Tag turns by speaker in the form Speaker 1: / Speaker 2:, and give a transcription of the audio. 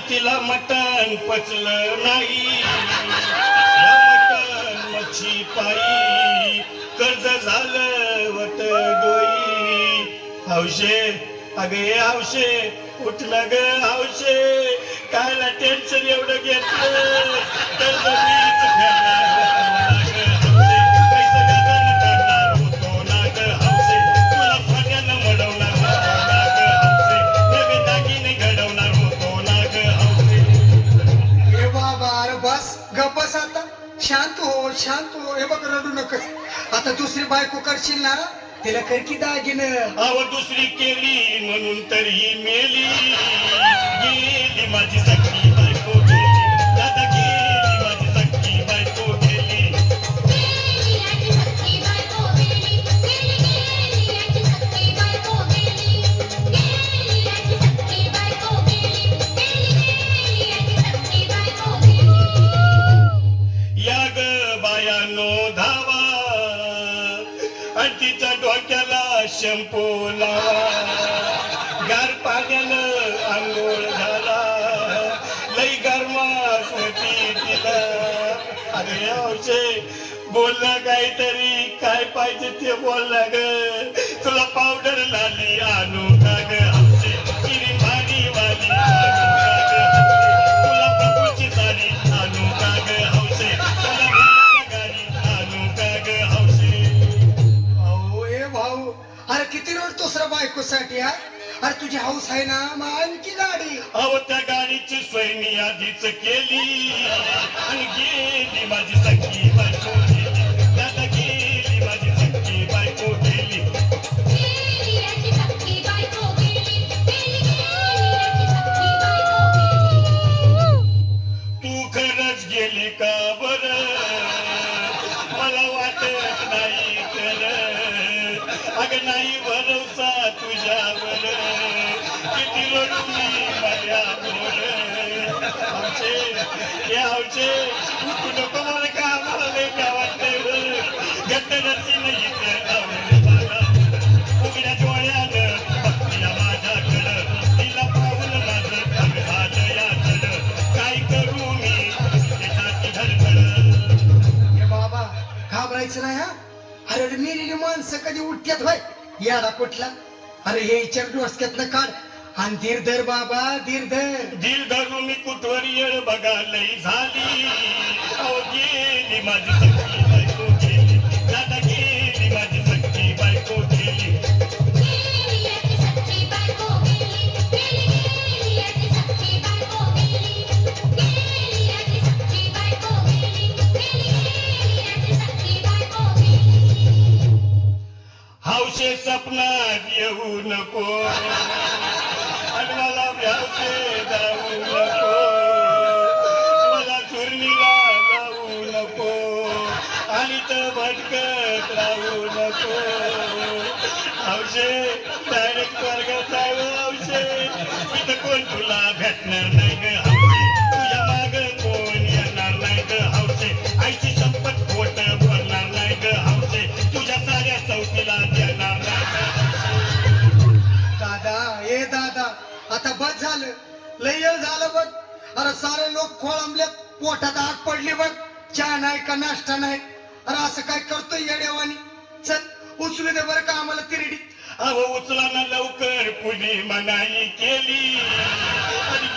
Speaker 1: तिला मटण पचलं नाही, मटण मच्छी पायी कर्ज झालं वट डोई. हौशे अगे हौशे उठलं ग हौशे, कायला टेन्शन एवढं घेतलं तर जमीच
Speaker 2: शांत हो शांत हो. हे बघ रडू नकस. आता दुसरी बायको करशील ना तिला कर की दागिनं.
Speaker 1: अव दुसरी केली म्हणून तरी मेली, गेली माझी सखी बायको गेली, दादा गेली माझी सखी बायको गेली. धावा आणि तिच्या डोक्याला शॅम्पू लावा, गार पाण्यानं आंघोळ झाला, लई गरमास होती तिला. अरे हौशे बोलला काहीतरी, काय पाहिजे ते बोलला ग. तुला पावडर लाली आणू का ग हौशे, किरी भारी वाली आणू का ग हौशे, तुला प्रभूची साडी आणू का ग हौशे,
Speaker 2: अरे किती रडतोस रे बायकोसाठी. अरे तुझी हौस आहे ना, मग आणखी गाडी.
Speaker 1: अहो त्या गाडीची सोय मी आधीच केली आणि गेली माझी सखी बायको गेली, दादा गेली माझी सखी बायको गेली. तू खरंच गेली का बरं, मला वाटत नाही खरं. अगं नाही भरोसा तुझ्यावर, किती रडू मी माझ्यावर. हौशे हे हौशे तू नको मला का, मला लई काय वाटतंय. गट्ट नरसी नाही उघड्या डोळ्यानं बघतीया माझ्याकडं, तिला पाहून माझं तग झालं याचड. काय करू मी त्यासाठी धडधड.
Speaker 2: हे बाबा घाबरायचं नाही हा. अरे मेलेली माणसं कधी उठत्यात भाई याला कुठला. अरे हे विचार डोसक्यातनं काढ आणि धीर धर बाबा, धीर धर.
Speaker 1: धीर धरून मी कुठवर येळ बघा लई झाली. अहो गेली माझी सखी बायको गेली, दादा गेली माझी सखी बायको गेली. हौशे सपनात येऊ नको आणि मला भ्यावते जाऊ नको, मला चुरणीला जाऊ नको आणि तर भटकत राहू नको. हौशे डायरेक्ट स्वर्गात जाऊ हौशे, इथं कोण तुला भेटणार नाही ग हौशे, तुझ्या माग कोण येणार नाही ग हौशे, आईची शपथ खोट बोलणार नाही ग हौशे, तुझ्या साऱ्या चौकीला देणार नाही ग.
Speaker 2: दादा ए दादा आता बस झालं, लय वेळ झालं बघ. अरे सारे लोक खोळंबले, पोटात आग पडली बघ. चहा नाही का नाश्ता नाही. अरे असं काय करतोय येड्यावानी. चल उचलू दे बरं का आम्हाला तिरडी.
Speaker 1: अहो उचला ना लवकर, कुणी मनाई केली आणि